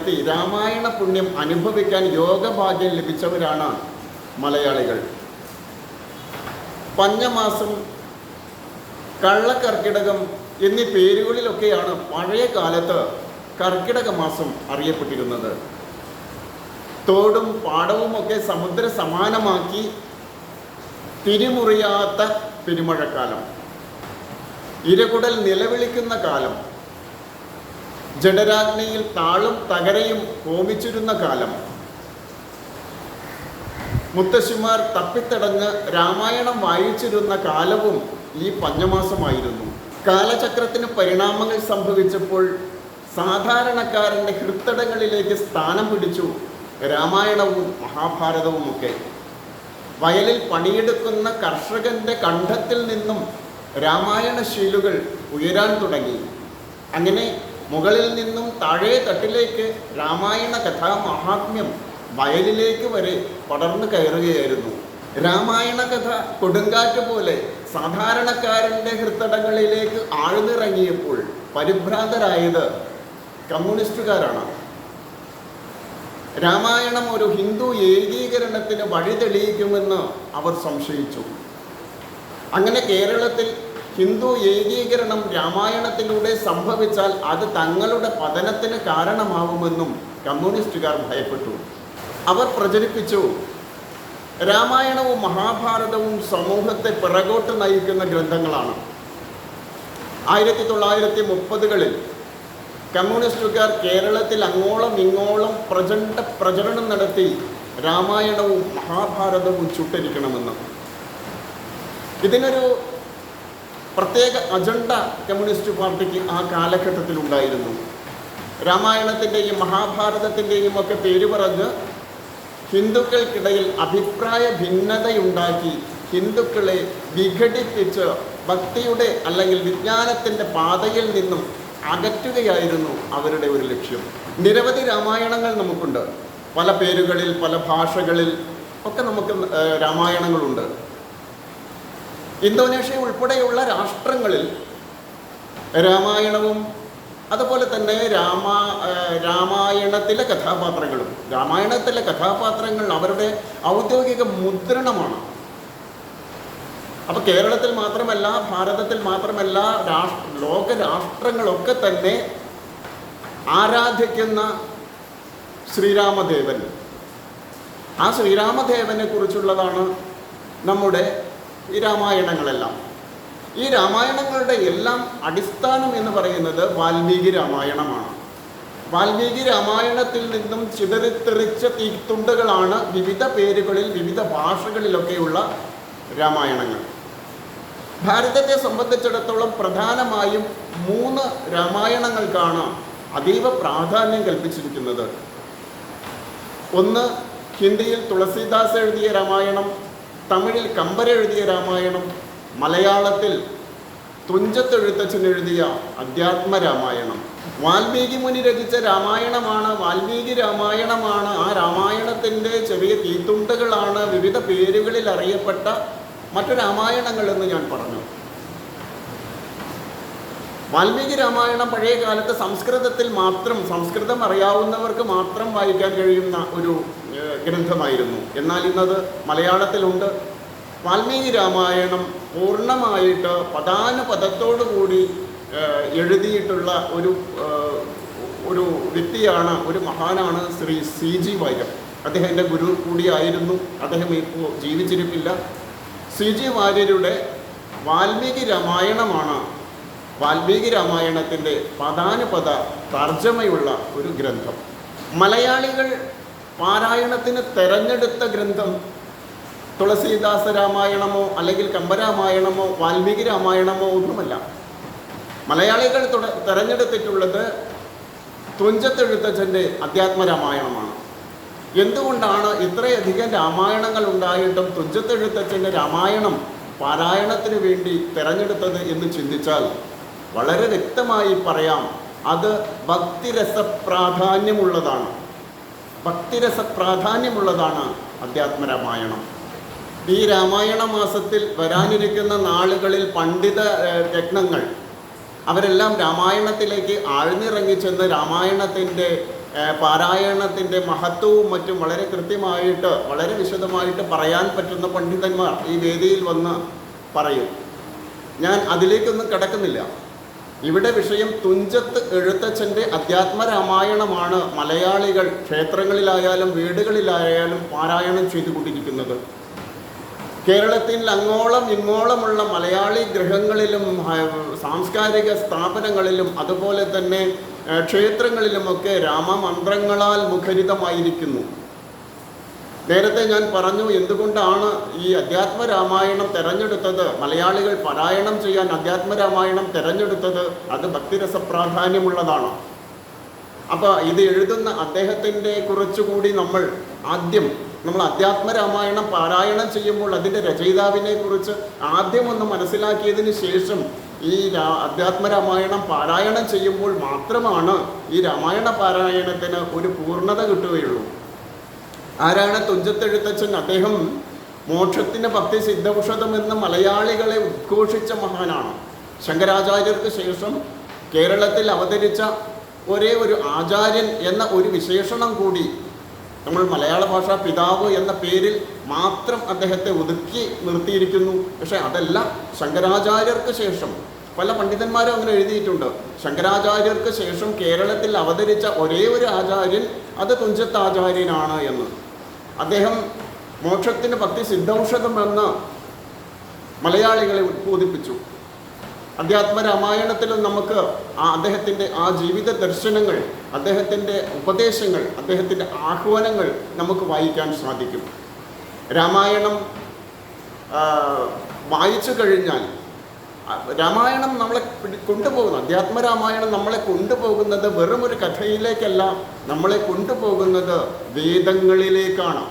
വരുത്തി രാമായണ പുണ്യം അനുഭവിക്കാൻ യോഗഭാഗ്യം ലഭിച്ചവരാണ് മലയാളികൾ. പഞ്ഞമാസം, കള്ളക്കർക്കിടകം എന്നീ പേരുകളിലൊക്കെയാണ് പഴയ കാലത്ത് കർക്കിടക മാസം അറിയപ്പെട്ടിരുന്നത്. തോടും പാടവുമൊക്കെ സമുദ്ര സമാനമാക്കി തിരിമുറിയാത്ത പെരുമഴക്കാലം, ഇരകുടൽ നിലവിളിക്കുന്ന കാലം, ജഡരാഗ്നിയിൽ താളും തകരയും ഹോമിച്ചിരുന്ന കാലം, മുത്തശ്ശിമാർ തപ്പിത്തടഞ്ഞ് രാമായണം വായിച്ചിരുന്ന കാലവും ഈ പഞ്ഞമാസമായിരുന്നു. കാലചക്രത്തിന് പരിണാമങ്ങൾ സംഭവിച്ചപ്പോൾ സാധാരണക്കാരൻ്റെ ഹൃത്തടങ്ങളിലേക്ക് സ്ഥാനം പിടിച്ചു രാമായണവും മഹാഭാരതവുമൊക്കെ. വയലിൽ പണിയെടുക്കുന്ന കർഷകൻ്റെ കണ്ഠത്തിൽ നിന്നും രാമായണ ശീലുകൾ ഉയരാൻ തുടങ്ങി. അങ്ങനെ മുകളിൽ നിന്നും താഴെ തട്ടിലേക്ക് രാമായണ കഥാമഹാത്മ്യം വയലിലേക്ക് വരെ പടർന്നു കയറുകയായിരുന്നു. രാമായണ കഥ കൊടുങ്കാറ്റ് പോലെ സാധാരണക്കാരൻ്റെ ഹൃത്തടങ്ങളിലേക്ക് ആഴ്ന്നിറങ്ങിയപ്പോൾ പരിഭ്രാന്തരായത് കമ്മ്യൂണിസ്റ്റുകാരാണ്. രാമായണം ഒരു ഹിന്ദു ഏകീകരണത്തിന് വഴി തെളിയിക്കുമെന്ന് അവർ സംശയിച്ചു. അങ്ങനെ കേരളത്തിൽ ഹിന്ദു ഏകീകരണം രാമായണത്തിലൂടെ സംഭവിച്ചാൽ അത് തങ്ങളുടെ പതനത്തിന് കാരണമാവുമെന്നും കമ്മ്യൂണിസ്റ്റുകാർ ഭയപ്പെട്ടു. അവർ പ്രചരിപ്പിച്ചു, രാമായണവും മഹാഭാരതവും സമൂഹത്തെ പിറകോട്ട് നയിക്കുന്ന ഗ്രന്ഥങ്ങളാണ്. 1930കളിൽ കമ്മ്യൂണിസ്റ്റുകാർ കേരളത്തിൽ അങ്ങോളം ഇങ്ങോളം പ്രചരണം നടത്തി രാമായണവും മഹാഭാരതവും ചുട്ടരിക്കണമെന്ന്. ഇതിനൊരു പ്രത്യേക അജണ്ട കമ്മ്യൂണിസ്റ്റ് പാർട്ടിക്ക് ആ കാലഘട്ടത്തിലുണ്ടായിരുന്നു. രാമായണത്തിൻ്റെയും മഹാഭാരതത്തിൻ്റെയും ഒക്കെ പേര് പറഞ്ഞ് ഹിന്ദുക്കൾക്കിടയിൽ അഭിപ്രായ ഭിന്നതയുണ്ടാക്കി ഹിന്ദുക്കളെ വിഘടിപ്പിച്ച് ഭക്തിയുടെ അല്ലെങ്കിൽ വിജ്ഞാനത്തിൻ്റെ പാതയിൽ നിന്നും അകറ്റുകയായിരുന്നു അവരുടെ ഒരു ലക്ഷ്യം. നിരവധി രാമായണങ്ങൾ നമുക്കുണ്ട്. പല പേരുകളിൽ, പല ഭാഷകളിൽ ഒക്കെ നമുക്ക് രാമായണങ്ങളുണ്ട്. ഇന്തോനേഷ്യ ഉൾപ്പെടെയുള്ള രാഷ്ട്രങ്ങളിൽ രാമായണവും അതുപോലെ തന്നെ രാമായണത്തിലെ കഥാപാത്രങ്ങൾ അവരുടെ ഔദ്യോഗിക മുദ്രണമാണ്. അപ്പോൾ കേരളത്തിൽ മാത്രമല്ല, ഭാരതത്തിൽ മാത്രമല്ല, ലോക രാഷ്ട്രങ്ങളൊക്കെ തന്നെ ആരാധിക്കുന്ന ശ്രീരാമദേവൻ, ആ ശ്രീരാമദേവനെ കുറിച്ചുള്ളതാണ് നമ്മുടെ ഈ രാമായണങ്ങളെല്ലാം. ഈ രാമായണങ്ങളുടെ എല്ലാം അടിസ്ഥാനം എന്ന് പറയുന്നത് വാൽമീകി രാമായണമാണ്. വാൽമീകി രാമായണത്തിൽ നിന്നും ചിതറിത്തെറിച്ച തീത്തുണ്ടുകളാണ് വിവിധ പേരുകളിൽ, വിവിധ ഭാഷകളിലൊക്കെയുള്ള രാമായണങ്ങൾ. ഭാരതത്തെ സംബന്ധിച്ചിടത്തോളം പ്രധാനമായും 3 രാമായണങ്ങൾക്കാണ് അതീവ പ്രാധാന്യം കൽപ്പിച്ചിരിക്കുന്നത്. ഒന്ന്, ഹിന്ദിയിൽ തുളസീദാസ് എഴുതിയ രാമായണം, തമിഴിൽ കമ്പർ എഴുതിയ രാമായണം, മലയാളത്തിൽ തുഞ്ചത്തെഴുത്തച്ഛൻ എഴുതിയ അധ്യാത്മരാമായണം. വാൽമീകി മുനി രചിച്ച രാമായണമാണ് വാൽമീകി രാമായണമാണ്. ആ രാമായണത്തിൻ്റെ ചെറിയ തീത്തുണ്ടുകളാണ് വിവിധ പേരുകളിൽ അറിയപ്പെട്ട മറ്റു രാമായണങ്ങളെന്ന് ഞാൻ പറഞ്ഞു. വാൽമീകി രാമായണം പഴയ കാലത്ത് സംസ്കൃതം അറിയാവുന്നവർക്ക് മാത്രം വായിക്കാൻ കഴിയുന്ന ഒരു ഗ്രന്ഥമായിരുന്നു. എന്നാൽ ഇന്നത് മലയാളത്തിലുണ്ട്. വാൽമീകി രാമായണം പൂർണ്ണമായിട്ട് പദാനുപദത്തോടുകൂടി എഴുതിയിട്ടുള്ള ഒരു വ്യക്തിയാണ്, ഒരു മഹാനാണ് ശ്രീ CG വാര്യർ. അദ്ദേഹം എൻ്റെ ഗുരു കൂടിയായിരുന്നു. അദ്ദേഹം ഇപ്പോൾ ജീവിച്ചിരിപ്പില്ല. CG വാര്യരുടെ വാൽമീകി രാമായണമാണ് വാൽമീകി രാമായണത്തിൻ്റെ പദാനുപദ തർജ്ജമയുള്ള ഒരു ഗ്രന്ഥം. മലയാളികൾ പാരായണത്തിന് തെരഞ്ഞെടുത്ത ഗ്രന്ഥം തുളസീദാസ രാമായണമോ അല്ലെങ്കിൽ കമ്പരാമായണമോ വാൽമീകി രാമായണമോ ഒന്നുമല്ല. മലയാളികൾ തെരഞ്ഞെടുത്തിട്ടുള്ളത് തുഞ്ചത്തെഴുത്തച്ഛൻ്റെ അധ്യാത്മരാമായണമാണ്. എന്തുകൊണ്ടാണ് ഇത്രയധികം രാമായണങ്ങൾ ഉണ്ടായിട്ടും തുഞ്ചത്തെഴുത്തച്ഛൻ്റെ രാമായണം പാരായണത്തിന് വേണ്ടി തിരഞ്ഞെടുത്തത് എന്ന് ചിന്തിച്ചാൽ വളരെ വ്യക്തമായി പറയാം, അത് ഭക്തിരസപ്രാധാന്യമുള്ളതാണ് അധ്യാത്മരാമായണം. ഈ രാമായണ മാസത്തിൽ വരാനിരിക്കുന്ന നാളുകളിൽ പണ്ഡിത രത്നങ്ങൾ അവരെല്ലാം രാമായണത്തിലേക്ക് ആഴ്ന്നിറങ്ങിച്ചെന്ന് രാമായണത്തിൻ്റെ പാരായണത്തിൻ്റെ മഹത്വവും മറ്റും വളരെ കൃത്യമായിട്ട് വളരെ വിശദമായിട്ട് പറയാൻ പറ്റുന്ന പണ്ഡിതന്മാർ ഈ വേദിയിൽ വന്ന് പറയും. ഞാൻ അതിലേക്കൊന്നും കടക്കുന്നില്ല. ഇവിടെ വിഷയം തുഞ്ചത്ത് എഴുത്തച്ഛൻ്റെ അധ്യാത്മരാമായണമാണ് മലയാളികൾ ക്ഷേത്രങ്ങളിലായാലും വീടുകളിലായാലും പാരായണം ചെയ്തുകൊണ്ടിരിക്കുന്നത്. കേരളത്തിൽ അങ്ങോളം ഇങ്ങോളമുള്ള മലയാളി ഗൃഹങ്ങളിലും സാംസ്കാരിക സ്ഥാപനങ്ങളിലും അതുപോലെ തന്നെ ക്ഷേത്രങ്ങളിലുമൊക്കെ രാമമന്ത്രങ്ങളാൽ മുഖരിതമായിരിക്കുന്നു. നേരത്തെ ഞാൻ പറഞ്ഞു എന്തുകൊണ്ടാണ് ഈ അധ്യാത്മരാമായണം തിരഞ്ഞെടുത്തത്, മലയാളികൾ പാരായണം ചെയ്യാൻ അധ്യാത്മരാമായണം തിരഞ്ഞെടുത്തത്. അത് ഭക്തിരസപ്രാധാന്യമുള്ളതാണ്. അപ്പോൾ ഇത് എഴുതുന്ന അദ്ദേഹത്തിൻ്റെ കുറിച്ചുകൂടി നമ്മൾ അധ്യാത്മരാമായണം പാരായണം ചെയ്യുമ്പോൾ അതിൻ്റെ രചയിതാവിനെ കുറിച്ച് ആദ്യം ഒന്ന് മനസ്സിലാക്കിയതിന് ശേഷം ഈ അധ്യാത്മരാമായണം പാരായണം ചെയ്യുമ്പോൾ മാത്രമാണ് ഈ രാമായണ പാരായണത്തിന് ഒരു പൂർണ്ണത കിട്ടുകയുള്ളൂ. ആരാണ് തുഞ്ചത്തെഴുത്തച്ഛൻ? അദ്ദേഹം മോക്ഷത്തിന് ഭക്തി സിദ്ധൌഷധം എന്ന് മലയാളികളെ ഉദ്ഘോഷിച്ച മഹാനാണ്. ശങ്കരാചാര്യർക്ക് ശേഷം കേരളത്തിൽ അവതരിച്ച ഒരേ ഒരു ആചാര്യൻ എന്ന ഒരു വിശേഷണം കൂടി നമ്മൾ മലയാള ഭാഷാ പിതാവ് എന്ന പേരിൽ മാത്രം അദ്ദേഹത്തെ ഒതുക്കി നിർത്തിയിരിക്കുന്നു. പക്ഷേ അതല്ല, ശങ്കരാചാര്യർക്ക് ശേഷം പല പണ്ഡിതന്മാരും അങ്ങനെ എഴുതിയിട്ടുണ്ട്. ശങ്കരാചാര്യർക്ക് ശേഷം കേരളത്തിൽ അവതരിച്ച ഒരേ ഒരു ആചാര്യൻ അത് തുഞ്ചത്ത് ആചാര്യനാണ് എന്ന്. അദ്ദേഹം മോക്ഷത്തിന് ഭക്തി സിദ്ധൌഷധമെന്ന് മലയാളികളെ ഉദ്ബോധിപ്പിച്ചു. അധ്യാത്മരാമായണത്തിലും നമുക്ക് അദ്ദേഹത്തിൻ്റെ ആ ജീവിത ദർശനങ്ങൾ, അദ്ദേഹത്തിൻ്റെ ഉപദേശങ്ങൾ, അദ്ദേഹത്തിൻ്റെ ആഹ്വാനങ്ങൾ നമുക്ക് വായിക്കാൻ സാധിക്കും. രാമായണം വായിച്ചു കഴിഞ്ഞാൽ രാമായണം നമ്മളെ കൊണ്ടുപോകുന്നു, അധ്യാത്മരാമായണം നമ്മളെ കൊണ്ടുപോകുന്നത് വെറും ഒരു കഥയിലേക്കല്ല, നമ്മളെ കൊണ്ടുപോകുന്നത് വേദങ്ങളിലേക്കാണ്.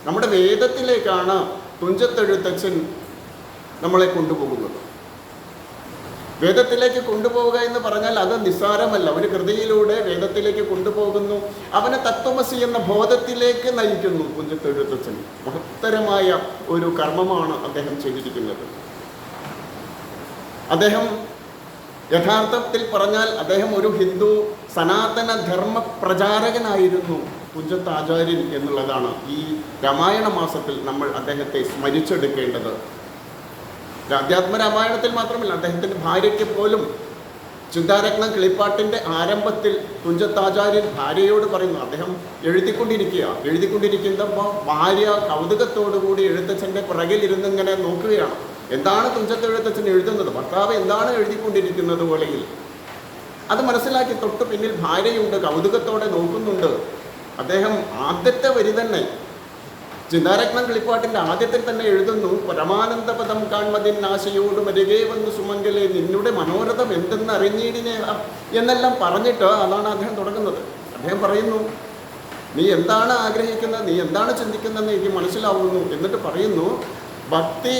നമ്മുടെ വേദത്തിലേക്കാണ് തുഞ്ചത്തെഴുത്തച്ഛൻ നമ്മളെ കൊണ്ടുപോകുന്നത്. വേദത്തിലേക്ക് കൊണ്ടുപോവുക എന്ന് പറഞ്ഞാൽ അത് നിസ്സാരമല്ല. ഒരു കൃതിയിലൂടെ വേദത്തിലേക്ക് കൊണ്ടുപോകുന്നു, അവനെ തത്വമസി എന്ന ബോധത്തിലേക്ക് നയിക്കുന്നു. തുഞ്ചത്തെഴുത്തച്ഛൻ മഹത്തരമായ ഒരു കർമ്മമാണ് അദ്ദേഹം ചെയ്തിരിക്കുന്നത്. അദ്ദേഹം യഥാർത്ഥത്തിൽ പറഞ്ഞാൽ അദ്ദേഹം ഒരു ഹിന്ദു സനാതന ധർമ്മ പ്രചാരകനായിരുന്നു തുഞ്ചത്ത് ആചാര്യൻ എന്നുള്ളതാണ് ഈ രാമായണ മാസത്തിൽ നമ്മൾ അദ്ദേഹത്തെ സ്മരിച്ചെടുക്കേണ്ടത്. അധ്യാത്മരാമായണത്തിൽ മാത്രമല്ല, അദ്ദേഹത്തിൻ്റെ ഭാര്യയ്ക്ക് പോലും ചിന്താരത്നം കിളിപ്പാട്ടിൻ്റെ ആരംഭത്തിൽ തുഞ്ചത്താചാര്യൻ ഭാര്യയോട് പറയുന്നു, അദ്ദേഹം എഴുതിക്കൊണ്ടിരിക്കുമ്പോൾ ഭാര്യ കൗതുകത്തോടുകൂടി എഴുത്തച്ഛൻ്റെ പിറകിലിരുന്നിങ്ങനെ നോക്കുകയാണ്. എന്താണ് തുഞ്ചത്തെഴുത്തച്ഛൻ എഴുതുന്നത്, ഭർത്താവ് എന്താണ് എഴുതിക്കൊണ്ടിരിക്കുന്നത് പോലെയിൽ. അത് മനസ്സിലാക്കി തൊട്ട് പിന്നിൽ ഭാര്യയുണ്ട്, കൗതുകത്തോടെ നോക്കുന്നുണ്ട്. അദ്ദേഹം ആദ്യത്തെ വരി തന്നെ ചിന്താരത്നം കിളിപ്പാട്ടിൻ്റെ ആദ്യത്തിൽ തന്നെ എഴുതുന്നു, പരമാനന്ദപദം കാൺമതിനാശയോട് മരികെ വന്ന് സുമംഗലെ നിന്നുടെ മനോരഥം എന്തെന്ന് അറിഞ്ഞീടിനെ എന്നെല്ലാം പറഞ്ഞിട്ട് അതാണ് അദ്ദേഹം തുടങ്ങുന്നത്. അദ്ദേഹം പറയുന്നു, നീ എന്താണ് ആഗ്രഹിക്കുന്നത്, നീ എന്താണ് ചിന്തിക്കുന്നതെന്ന് എനിക്ക് മനസ്സിലാവുന്നു. എന്നിട്ട് പറയുന്നു, ഭക്തി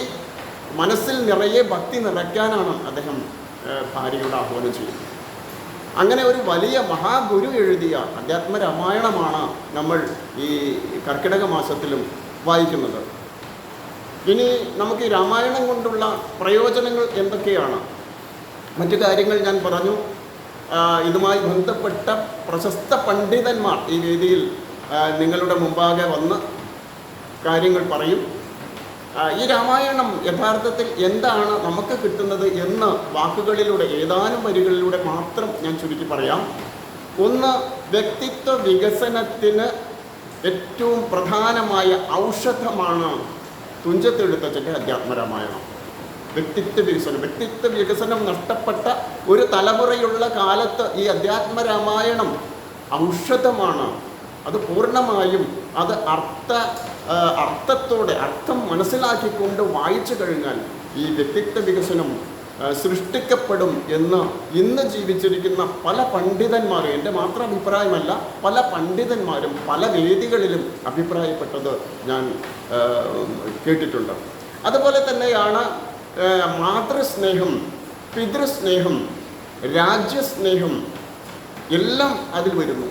മനസ്സിൽ നിറയെ ഭക്തി നിറയ്ക്കാനാണ് അദ്ദേഹം ഭാര്യയോട് ആഹ്വാനം ചെയ്യുന്നത്. അങ്ങനെ ഒരു വലിയ മഹാഗുരു എഴുതിയ അധ്യാത്മരാമായണമാണ് നമ്മൾ ഈ കർക്കിടക മാസത്തിലും വായിക്കുന്നത്. ഇനി നമുക്ക് ഈ രാമായണം കൊണ്ടുള്ള പ്രയോജനങ്ങൾ എന്തൊക്കെയാണ്? മറ്റു കാര്യങ്ങൾ ഞാൻ പറഞ്ഞു. ഇതുമായി ബന്ധപ്പെട്ട പ്രശസ്ത പണ്ഡിതന്മാർ ഈ വേദിയിൽ നിങ്ങളുടെ മുമ്പാകെ വന്ന് കാര്യങ്ങൾ പറയും. ഈ രാമായണം യഥാർത്ഥത്തിൽ എന്താണ് നമുക്ക് കിട്ടുന്നത് എന്ന് വാക്കുകളിലൂടെ, ഏതാനും വരികളിലൂടെ മാത്രം ഞാൻ ചുരുക്കി പറയാം. ഒന്ന്, വ്യക്തിത്വ വികസനത്തിന് ഏറ്റവും പ്രധാനമായ ഔഷധമാണ് തുഞ്ചത്തെഴുത്തച്ഛൻ്റെ അധ്യാത്മരാമായണം. വ്യക്തിത്വ വികസനം നഷ്ടപ്പെട്ട ഒരു തലമുറയുള്ള കാലത്ത് ഈ അധ്യാത്മരാമായണം ഔഷധമാണ്. അത് പൂർണ്ണമായും അത് അർത്ഥത്തോടെ അർത്ഥം മനസ്സിലാക്കിക്കൊണ്ട് വായിച്ചു കഴിഞ്ഞാൽ ഈ വ്യക്തിത്വ വികസനം സൃഷ്ടിക്കപ്പെടും എന്ന് ഇന്ന് ജീവിച്ചിരിക്കുന്ന പല പണ്ഡിതന്മാരും, എൻ്റെ മാത്രം അഭിപ്രായമല്ല, പല പണ്ഡിതന്മാരും പല വേദികളിലും അഭിപ്രായപ്പെട്ടത് ഞാൻ കേട്ടിട്ടുണ്ട്. അതുപോലെ തന്നെയാണ് മാതൃസ്നേഹം, പിതൃസ്നേഹം, രാജ്യസ്നേഹം എല്ലാം അതിൽ വരുന്നു.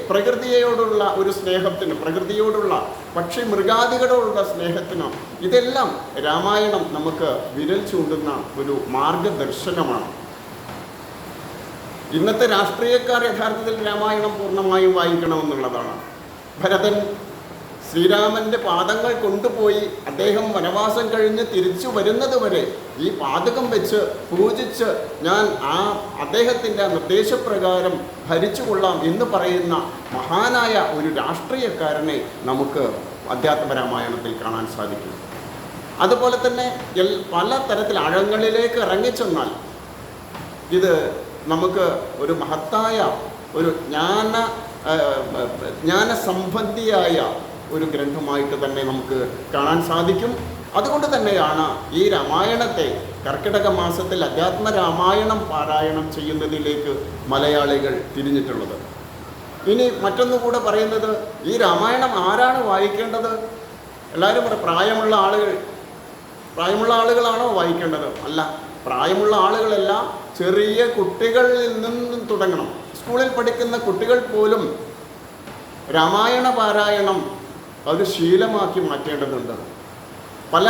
പ്രകൃതിയോടുള്ള ഒരു സ്നേഹത്തിന്, പ്രകൃതിയോടുള്ള പക്ഷി മൃഗാദികളോടുള്ള സ്നേഹത്തിന്, ഇതെല്ലാം രാമായണം നമുക്ക് വിരൽ ചൂണ്ടുന്ന ഒരു മാർഗദർശനമാണ്. ഇന്നത്തെ രാഷ്ട്രീയക്കാർ യഥാർത്ഥത്തിൽ രാമായണം പൂർണ്ണമായും വായിക്കണമെന്നുള്ളതാണ്. ഭരതൻ ശ്രീരാമൻ്റെ പാദങ്ങൾ കൊണ്ടുപോയി അദ്ദേഹം വനവാസം കഴിഞ്ഞ് തിരിച്ചു വരുന്നത് വരെ ഈ പാദകം വെച്ച് പൂജിച്ച് ഞാൻ അദ്ദേഹത്തിൻ്റെ നിർദ്ദേശപ്രകാരം ഭരിച്ചുകൊള്ളാം എന്ന് പറയുന്ന മഹാനായ ഒരു രാഷ്ട്രീയക്കാരനെ നമുക്ക് അധ്യാത്മരാമായണത്തിൽ കാണാൻ സാധിക്കും. അതുപോലെ തന്നെ പല തരത്തിൽ ആഴങ്ങളിലേക്ക് ഇറങ്ങിച്ചെന്നാൽ ഇത് നമുക്ക് ഒരു മഹത്തായ ഒരു ജ്ഞാനസംബന്ധിയായ ഒരു ഗ്രന്ഥമായിട്ട് തന്നെ നമുക്ക് കാണാൻ സാധിക്കും. അതുകൊണ്ട് തന്നെയാണ് ഈ രാമായണത്തെ കർക്കിടക മാസത്തിൽ അധ്യാത്മരാമായണം പാരായണം ചെയ്യുന്നതിലേക്ക് മലയാളികൾ തിരിഞ്ഞിട്ടുള്ളത്. ഇനി മറ്റൊന്നുകൂടെ പറയുന്നത്, ഈ രാമായണം ആരാണ് വായിക്കേണ്ടത്? എല്ലാവരും പ്രായമുള്ള ആളുകളാണോ വായിക്കേണ്ടത്? അല്ല, പ്രായമുള്ള ആളുകളെല്ലാം ചെറിയ കുട്ടികളിൽ നിന്നും തുടങ്ങണം. സ്കൂളിൽ പഠിക്കുന്ന കുട്ടികൾ പോലും രാമായണ പാരായണം അത് ശീലമാക്കി മാറ്റേണ്ടതുണ്ട്. പല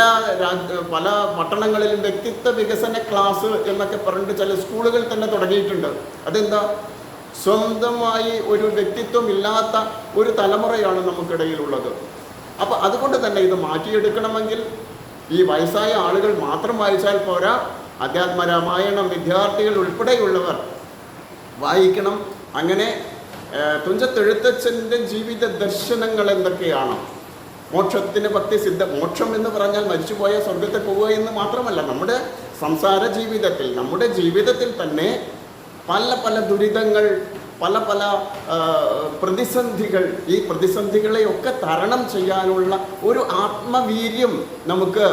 പട്ടണങ്ങളിലും വ്യക്തിത്വ വികസന ക്ലാസ് എന്നൊക്കെ പറഞ്ഞിട്ട് ചില സ്കൂളുകൾ തന്നെ തുടങ്ങിയിട്ടുണ്ട്. അതെന്താ? സ്വന്തമായി ഒരു വ്യക്തിത്വം ഇല്ലാത്ത ഒരു തലമുറയാണ് നമുക്കിടയിലുള്ളത്. അപ്പോൾ അതുകൊണ്ട് തന്നെ ഇത് മാറ്റിയെടുക്കണമെങ്കിൽ ഈ വയസ്സായ ആളുകൾ മാത്രം വായിച്ചാൽ പോരാ, അധ്യാത്മരാമായണം വിദ്യാർത്ഥികൾ ഉൾപ്പെടെയുള്ളവർ വായിക്കണം. അങ്ങനെ തുഞ്ചത്തെഴുത്തച്ഛൻ്റെ ജീവിത ദർശനങ്ങൾ എന്തൊക്കെയാണ്? മോക്ഷത്തിന് ഭക്തി സിദ്ധ. മോക്ഷം എന്ന് പറഞ്ഞാൽ മരിച്ചുപോയ സ്വർഗത്തിൽ പോവുക എന്ന് മാത്രമല്ല, നമ്മുടെ സംസാര ജീവിതത്തിൽ, നമ്മുടെ ജീവിതത്തിൽ തന്നെ പല ദുരിതങ്ങൾ, പല പ്രതിസന്ധികൾ, ഈ പ്രതിസന്ധികളെയൊക്കെ തരണം ചെയ്യാനുള്ള ഒരു ആത്മവീര്യം നമുക്ക്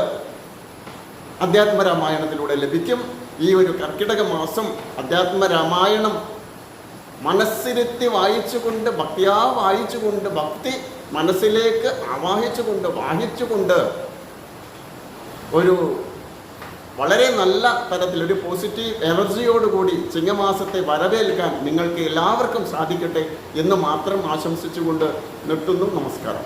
അധ്യാത്മരാമായണത്തിലൂടെ ലഭിക്കും. ഈ ഒരു കർക്കിടക മാസം അധ്യാത്മരാമായണം മനസ്സിരുത്തി വായിച്ചുകൊണ്ട്, വായിച്ചുകൊണ്ട്, ഭക്തി മനസ്സിലേക്ക് വായിച്ചുകൊണ്ട് ഒരു വളരെ നല്ല തരത്തിൽ ഒരു പോസിറ്റീവ് എനർജിയോടുകൂടി ചിങ്ങമാസത്തെ വരവേൽക്കാൻ നിങ്ങൾക്ക് എല്ലാവർക്കും സാധിക്കട്ടെ എന്ന് മാത്രം ആശംസിച്ചുകൊണ്ട് നിർത്തുന്നു. നമസ്കാരം.